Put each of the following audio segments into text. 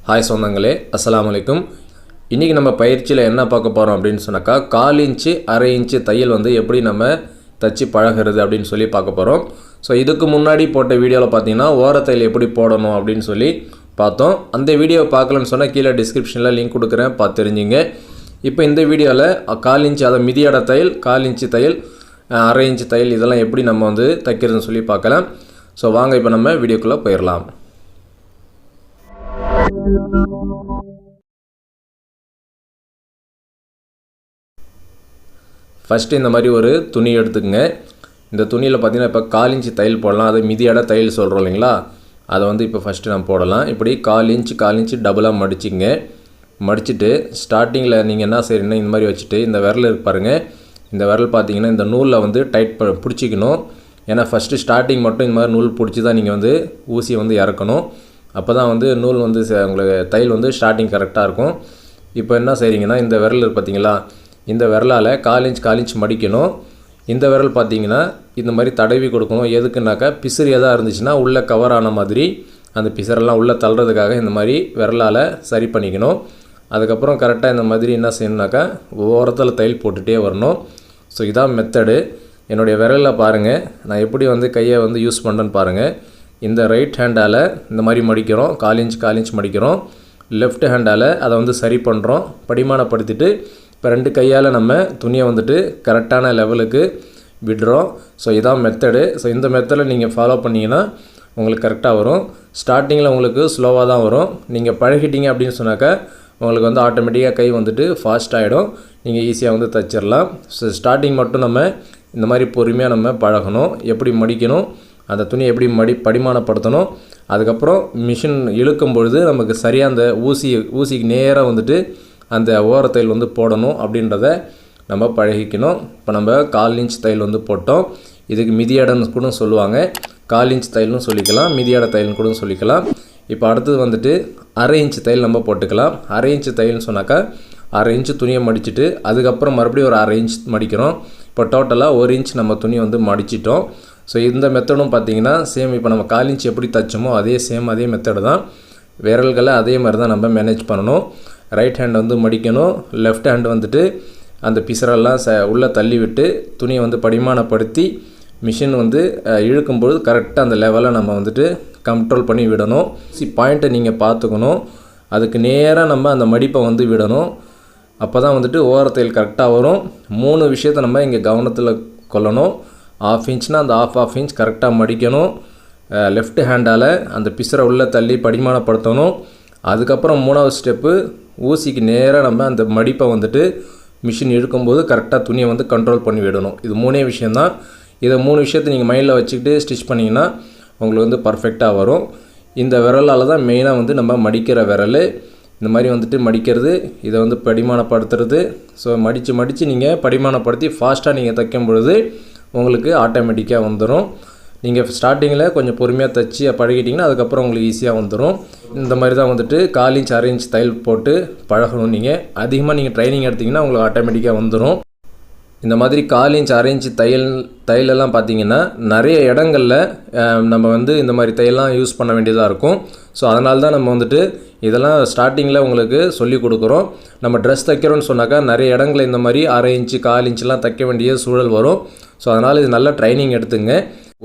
Hi சொந்தங்களே, அஸ்ஸலாமு அலைக்கும். இன்றைக்கி நம்ம பயிற்சியில் என்ன பார்க்க போகிறோம் அப்படின்னு சொன்னாக்கா, 1/4 இன்ச்சு 1/2 இன்ச்சு தையல் வந்து எப்படி நம்ம தச்சு பழகிறது அப்படின்னு சொல்லி பார்க்க போகிறோம். ஸோ இதுக்கு முன்னாடி போட்ட வீடியோவில் பார்த்தீங்கன்னா ஓரத்தையில் எப்படி போடணும் அப்படின்னு சொல்லி பார்த்தோம். அந்த வீடியோவை பார்க்கலன்னு சொன்னால் கீழே டிஸ்கிரிப்ஷனில் லிங்க் கொடுக்குறேன், பார்த்து தெரிஞ்சுங்க. இப்போ இந்த வீடியோவில் 1/4 இன்ச்சு, அதை மிதியோட தையல், 1/4 இன்ச்சு தையல், 1/2 இன்ச்சு தையல் இதெல்லாம் எப்படி நம்ம வந்து தைக்கிறதுன்னு சொல்லி பார்க்கலாம். ஸோ வாங்க இப்போ நம்ம வீடியோக்குள்ளே போயிடலாம். ஃபஸ்ட்டு இந்த மாதிரி ஒரு துணி எடுத்துக்கங்க. இந்த துணியில் பார்த்தீங்கன்னா இப்போ 1/4 இன்ச்சு தையல் போடலாம். அது மிதியோட தையல் சொல்கிறோம் இல்லைங்களா, அதை வந்து இப்போ ஃபஸ்ட்டு நம்ம போடலாம். இப்படி 1/4 இன்ச்சு டபுளாக மடிச்சிங்க. மடிச்சுட்டு ஸ்டார்டிங்கில் நீங்கள் என்ன செய்யணும்னா இந்த மாதிரி வச்சுட்டு இந்த விரல் இருக்கு பாருங்கள், இந்த விரல் பார்த்தீங்கன்னா இந்த நூலில் வந்து டைட் பிடிச்சிக்கணும். ஏன்னா ஃபஸ்ட்டு ஸ்டார்டிங் மட்டும் இந்த மாதிரி நூல் பிடிச்சி தான் நீங்கள் வந்து ஊசியை வந்து இறக்கணும். அப்போ தான் வந்து நூல் வந்து உங்களுக்கு தையல் வந்து ஸ்டார்டிங் கரெக்டாக இருக்கும். இப்போ என்ன செய்கிறீங்கன்னா இந்த விரல் இருக்குது பார்த்தீங்களா, இந்த விரலால் 1/4 இன்ச் மடிக்கணும். இந்த விரல் பார்த்தீங்கன்னா இந்த மாதிரி தடவி கொடுக்கணும். எதுக்குன்னாக்கா பிசுறு எதாக இருந்துச்சுன்னா உள்ளே கவர் ஆன மாதிரி அந்த பிசுரெல்லாம் உள்ளே தள்ளுறதுக்காக இந்த மாதிரி விரலால் சரி பண்ணிக்கணும். அதுக்கப்புறம் கரெக்டாக இந்த மாதிரி என்ன செய்யணுன்னாக்கா ஓரத்தில் தையல் போட்டுகிட்டே வரணும். ஸோ இதான் மெத்தடு. என்னுடைய விரலில் பாருங்கள், நான் எப்படி வந்து கையை வந்து யூஸ் பண்ணுறேன்னு பாருங்கள். இந்த ரைட் ஹேண்டால் இந்த மாதிரி மடிக்கிறோம், 1/4 இன்ச் மடிக்கிறோம். லெஃப்ட் ஹேண்டால் அதை வந்து சரி பண்ணுறோம், படிமானப்படுத்திட்டு இப்போ 2 கையால் நம்ம துணியை வந்துட்டு கரெக்டான லெவலுக்கு விடுறோம். ஸோ இதான் மெத்தடு. ஸோ இந்த மெத்தடில் நீங்கள் ஃபாலோ பண்ணிங்கன்னா உங்களுக்கு கரெக்டாக வரும். ஸ்டார்டிங்கில் உங்களுக்கு ஸ்லோவாக தான் வரும். நீங்கள் பழகிட்டீங்க அப்படின்னு சொன்னாக்கா உங்களுக்கு வந்து ஆட்டோமேட்டிக்காக கை வந்துட்டு ஃபாஸ்ட் ஆகிடும், நீங்கள் ஈஸியாக வந்து தைச்சிடலாம். ஸோ ஸ்டார்டிங் மட்டும் நம்ம இந்த மாதிரி பொறுமையாக நம்ம பழகணும். எப்படி மடிக்கணும், அந்த துணியை எப்படி படிமானப்படுத்தணும், அதுக்கப்புறம் மிஷின் இழுக்கும் பொழுது நமக்கு சரியாக அந்த ஊசிக்கு நேராக வந்துட்டு அந்த ஓரத்தையில் வந்து போடணும் அப்படின்றத நம்ம பழகிக்கணும். இப்போ நம்ம 1/4 இன்ச் தையல் வந்து போட்டோம். இதுக்கு மிதியடன்னு கூட சொல்லுவாங்க, 1/4 இன்ச் தையல்னு சொல்லிக்கலாம், மிதியட தையல்னு கூட சொல்லிக்கலாம். இப்போ அடுத்தது வந்துட்டு 1/2 இன்ச் தையல் நம்ம போட்டுக்கலாம். 1/2 இன்ச் தையல்னு சொன்னாக்கா 1/2 இன்ச்சு துணியை மடிச்சுட்டு அதுக்கப்புறம் மறுபடியும் ஒரு 1/2 இன்ச் மடிக்கிறோம். இப்போ டோட்டலாக 1 இன்ச் நம்ம துணியை வந்து மடிச்சிட்டோம். ஸோ இந்த மெத்தடும் பார்த்தீங்கன்னா சேம், இப்போ நம்ம 1/4 இன்ச் எப்படி தைச்சோமோ அதே மெத்தடு தான். விரல்களை அதே மாதிரி தான் நம்ம மேனேஜ் பண்ணணும். ரைட் ஹேண்ட் வந்து மடிக்கணும், லெஃப்ட் ஹேண்ட் வந்துட்டு அந்த பிசரெல்லாம் உள்ளே தள்ளி விட்டு துணியை வந்து படிமானப்படுத்தி மிஷின் வந்து இழுக்கும்பொழுது கரெக்டாக அந்த லெவலில் நம்ம வந்துட்டு கண்ட்ரோல் பண்ணி விடணும். பாயிண்ட்டை நீங்கள் பார்த்துக்கணும், அதுக்கு நேராக நம்ம அந்த மடிப்பை வந்து விடணும். அப்போ தான் வந்துட்டு ஓரத்தையில் கரெக்டாக வரும். 3 விஷயத்தை நம்ம இங்கே கவனத்தில் கொள்ளணும். 1/2 இன்ச்னால் அந்த 1/2 இன்ச் கரெக்டாக மடிக்கணும். லெஃப்ட் ஹேண்டால் அந்த பிசரை உள்ளே தள்ளி படிமானப்படுத்தணும். அதுக்கப்புறம் 3வது ஸ்டெப்பு ஊசிக்கு நேராக நம்ம அந்த மடிப்பை வந்துட்டு மிஷின் இழுக்கும்போது கரெக்டாக துணியை வந்து கண்ட்ரோல் பண்ணி விடணும். இது 3 விஷயந்தான். இதை 3 விஷயத்தை நீங்கள் மைண்டில் வச்சுக்கிட்டு ஸ்டிச் பண்ணிங்கன்னா உங்களுக்கு வந்து பர்ஃபெக்டாக வரும். இந்த விரலால் தான் மெயினாக வந்து நம்ம மடிக்கிற விரல். இந்த மாதிரி வந்துட்டு மடிக்கிறது, இதை வந்து படிமானப்படுத்துறது. ஸோ மடித்து நீங்கள் படிமானப்படுத்தி ஃபாஸ்ட்டாக நீங்கள் தைக்கும் பொழுது உங்களுக்கு ஆட்டோமேட்டிக்காக வந்துடும். நீங்கள் ஸ்டார்டிங்கில் கொஞ்சம் பொறுமையாக தைச்சி பழகிட்டிங்கன்னா அதுக்கப்புறம் உங்களுக்கு ஈஸியாக வந்துடும். இந்த மாதிரி தான் வந்துட்டு 1/4 இன்ச் 1/2 இன்ச் தையல் போட்டு பழகணும். நீங்கள் அதிகமாக நீங்கள் ட்ரைனிங் எடுத்திங்கன்னா உங்களுக்கு ஆட்டோமேட்டிக்காக வந்துடும். இந்த மாதிரி 1/4 இன்ச் 1/2 இன்ச் தையலெல்லாம் பார்த்திங்கன்னா நிறைய இடங்களில் நம்ம வந்து இந்த மாதிரி தையல்லாம் யூஸ் பண்ண வேண்டியதாக இருக்கும். ஸோ அதனால தான் நம்ம வந்துட்டு இதெல்லாம் ஸ்டார்டிங்கில் உங்களுக்கு சொல்லிக் கொடுக்குறோம். நம்ம ட்ரெஸ் தைக்கிறோன்னு சொன்னாக்கா நிறைய இடங்களில் இந்த மாதிரி 1/2 இன்ச்சு 1/4 இன்ச்லாம் தைக்க வேண்டிய சூழல் வரும். ஸோ அதனால் இது நல்லா ட்ரைனிங் எடுத்துங்க.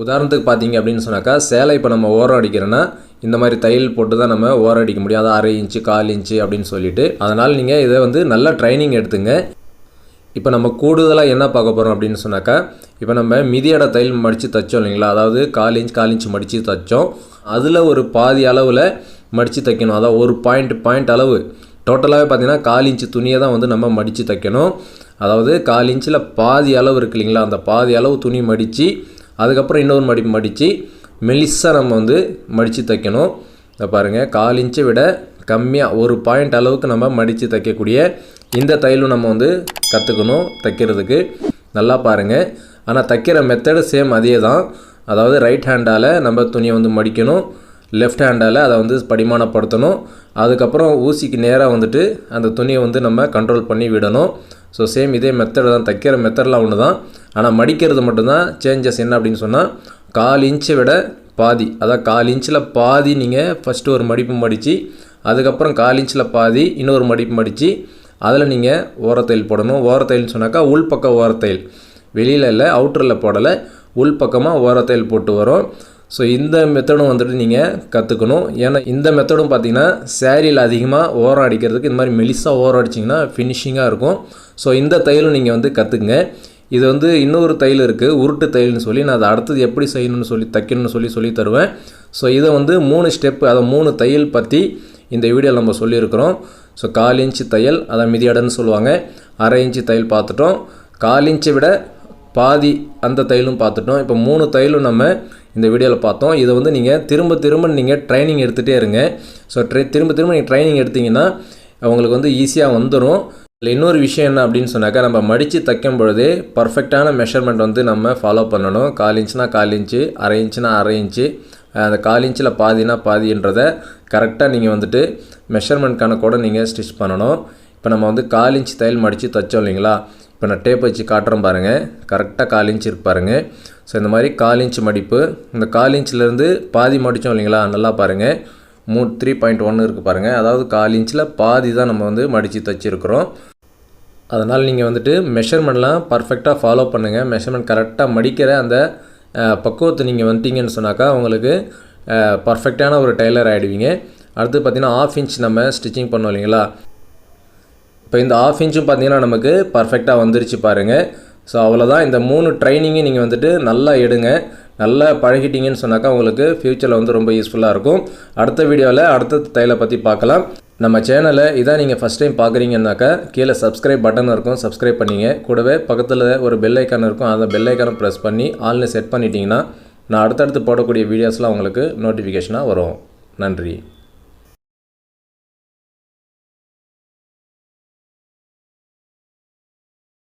உதாரணத்துக்கு பார்த்தீங்க அப்படின்னு சொன்னாக்கா சேலை இப்போ நம்ம ஓரம் அடிக்கிறோன்னா இந்த மாதிரி தையல் போட்டு தான் நம்ம ஓரம் அடிக்க முடியும். அது 1/2 இன்ச்சு 1/4 இன்ச்சு அப்படின்னு சொல்லிட்டு. அதனால் நீங்கள் இதை வந்து நல்லா ட்ரைனிங் எடுத்துங்க. இப்போ நம்ம கூடுதலாக என்ன பார்க்க போகிறோம் அப்படின்னு சொன்னாக்கா, இப்போ நம்ம மிதியோட தையல் மடித்து தைச்சோம் இல்லைங்களா, அதாவது 1/4 இன்ச் மடித்து தைச்சோம். அதில் ஒரு பாதி அளவில் மடித்து தைக்கணும். அதாவது ஒரு பாயிண்ட் அளவு டோட்டலாகவே பார்த்தீங்கன்னா 1/4 இன்ச்சு துணியை தான் வந்து நம்ம மடித்து தைக்கணும். அதாவது 1/4 இன்ச்சில் பாதி அளவு இருக்குது இல்லைங்களா, அந்த பாதி அளவு துணி மடித்து அதுக்கப்புறம் இன்னொரு மடிப்பு மடித்து மெலிசாக நம்ம வந்து மடித்து தைக்கணும். இதை பாருங்கள், 1/4 இன்ச்சை விட கம்மியாக ஒரு பாயிண்ட் அளவுக்கு நம்ம மடித்து தைக்கக்கூடிய இந்த தையலும் நம்ம வந்து கற்றுக்கணும் தைக்கிறதுக்கு. நல்லா பாருங்கள். ஆனால் தைக்கிற மெத்தடு சேம் அதே தான். அதாவது ரைட் ஹேண்டால் நம்ம துணியை வந்து மடிக்கணும், லெஃப்ட் ஹேண்டால் அதை வந்து படிமானப்படுத்தணும். அதுக்கப்புறம் ஊசிக்கு நேராக வந்துட்டு அந்த துணியை வந்து நம்ம கண்ட்ரோல் பண்ணி விடணும். ஸோ சேம் இதே மெத்தடு தான், தைக்கிற மெத்தடெலாம் ஒன்று தான். ஆனால் மடிக்கிறது மட்டும்தான் சேஞ்சஸ். என்ன அப்படின்னு சொன்னால் 1/4 இன்ச்சை விட பாதி, அதாவது 1/4 இன்ச்சில் பாதி நீங்கள் ஃபஸ்ட்டு ஒரு மடிப்பு மடித்து அதுக்கப்புறம் 1/4 இன்ச்சில் பாதி இன்னொரு மடிப்பு மடித்து அதில் நீங்கள் ஓரத்தையில் போடணும். ஓரத்தைல்னு சொன்னாக்கா உள்பக்க ஓரத்தையில், வெளியில் இல்லை, அவுட்டரில் போடலை, உள்பக்கமாக ஓரத்தையில் போட்டு வரும். ஸோ இந்த மெத்தடும் வந்துட்டு நீங்கள் கற்றுக்கணும். ஏன்னா இந்த மெத்தடும் பார்த்தீங்கன்னா சேரீயில் அதிகமாக ஓரம் அடிக்கிறதுக்கு இந்த மாதிரி மெலிசாக ஓரம் அடிச்சிங்கன்னா ஃபினிஷிங்காக இருக்கும். ஸோ இந்த தையலும் நீங்கள் வந்து கற்றுக்குங்க. இது வந்து இன்னொரு தையல் இருக்குது, உருட்டு தையல்னு சொல்லி, நான் அதை அடுத்தது எப்படி செய்யணும்னு சொல்லி தைக்கணும்னு சொல்லி தருவேன். ஸோ இதை வந்து 3 ஸ்டெப்பு, அதை 3 தையல் பற்றி இந்த வீடியோவில் நம்ம சொல்லியிருக்கிறோம். ஸோ 1/4 இன்ச்சு தையல், அதை மிதியடன்னு சொல்லுவாங்க. 1/2 இன்ச்சு தையல் பார்த்துட்டோம். 1/4 இன்ச்சை விட பாதி அந்த தையலும் பார்த்துட்டோம். இப்போ 3 தையலும் நம்ம இந்த வீடியோவில் பார்த்தோம். இதை வந்து நீங்கள் திரும்ப நீங்கள் ட்ரைனிங் எடுத்துகிட்டே இருங்க. ஸோ திரும்ப நீங்கள் ட்ரைனிங் எடுத்திங்கன்னா உங்களுக்கு வந்து ஈஸியாக வந்துடும். இல்லை இன்னொரு விஷயம் என்ன அப்படின்னு சொன்னாக்கா, நம்ம மடித்து தைக்கும் பொழுதே பர்ஃபெக்டான மெஷர்மெண்ட் வந்து நம்ம ஃபாலோ பண்ணணும். 1/4 இன்ச்சுனா 1/4 இன்ச்சு, 1/2 இன்ச்சுனா 1/2 இன்ச்சு, அந்த 1/4 இன்ச்சில் பாதினா பாதின்றதை கரெக்டாக நீங்கள் வந்துட்டு மெஷர்மெண்ட் கணக்கோடு நீங்கள் ஸ்டிச் பண்ணணும். இப்போ நம்ம வந்து 1/4 இன்ச்சு தையல் மடித்து தைச்சோம் இல்லைங்களா, இப்போ நான் டேப் வச்சு காட்டுறேன் பாருங்கள். கரெக்டாக 1/4 இன்ச்சு இருக்கு பாருங்கள். ஸோ இந்த மாதிரி 1/4 இன்ச்சு மடிப்பு, இந்த 1/4 இன்ச்சிலேருந்து பாதி மடித்தோம் இல்லைங்களா, நல்லா பாருங்கள். 3.1 இருக்குது பாருங்கள். அதாவது 1/4 இன்ச்சில் பாதி தான் நம்ம வந்து மடித்து தைச்சிருக்கிறோம். அதனால் நீங்கள் வந்துட்டு மெஷர்மெண்ட்லாம் பர்ஃபெக்டாக ஃபாலோ பண்ணுங்கள். மெஷர்மெண்ட் கரெக்டாக மடிக்கிற அந்த பக்குவத்தை நீங்கள் வந்துட்டீங்கன்னு சொன்னாக்கா உங்களுக்கு பர்ஃபெக்டான ஒரு டெய்லர் ஆகிடுவீங்க. அடுத்து பார்த்திங்கன்னா 1/2 இன்ச் நம்ம ஸ்டிச்சிங் பண்ணோம் இல்லைங்களா, இப்போ இந்த 1/2 இன்ச்சும் பார்த்திங்கன்னா நமக்கு பர்ஃபெக்டாக வந்துருச்சு பாருங்கள். ஸோ அவ்வளோதான். இந்த 3 ட்ரைனிங்கும் நீங்கள் வந்துட்டு நல்லா எடுங்க. நல்லா பழகிட்டீங்கன்னு சொன்னாக்கா உங்களுக்கு ஃப்யூச்சரில் வந்து ரொம்ப யூஸ்ஃபுல்லாக இருக்கும். அடுத்த வீடியோவில் அடுத்த தையலை பற்றி பார்க்கலாம். நம்ம சேனலை இதான் நீங்கள் ஃபஸ்ட் டைம் பார்க்குறீங்கன்னாக்கா கீழே சப்ஸ்கிரைப் பட்டன் இருக்கும், சப்ஸ்கிரைப் பண்ணிங்க. கூடவே பக்கத்தில் ஒரு பெல் ஐக்கான் இருக்கும், அந்த பெல் ஐக்கானை ப்ரெஸ் பண்ணி ஆல்னு செட் பண்ணிட்டீங்கன்னா நான் அடுத்தடுத்து போடக்கூடிய வீடியோஸ்லாம் உங்களுக்கு நோட்டிஃபிகேஷனாக வரும். நன்றி.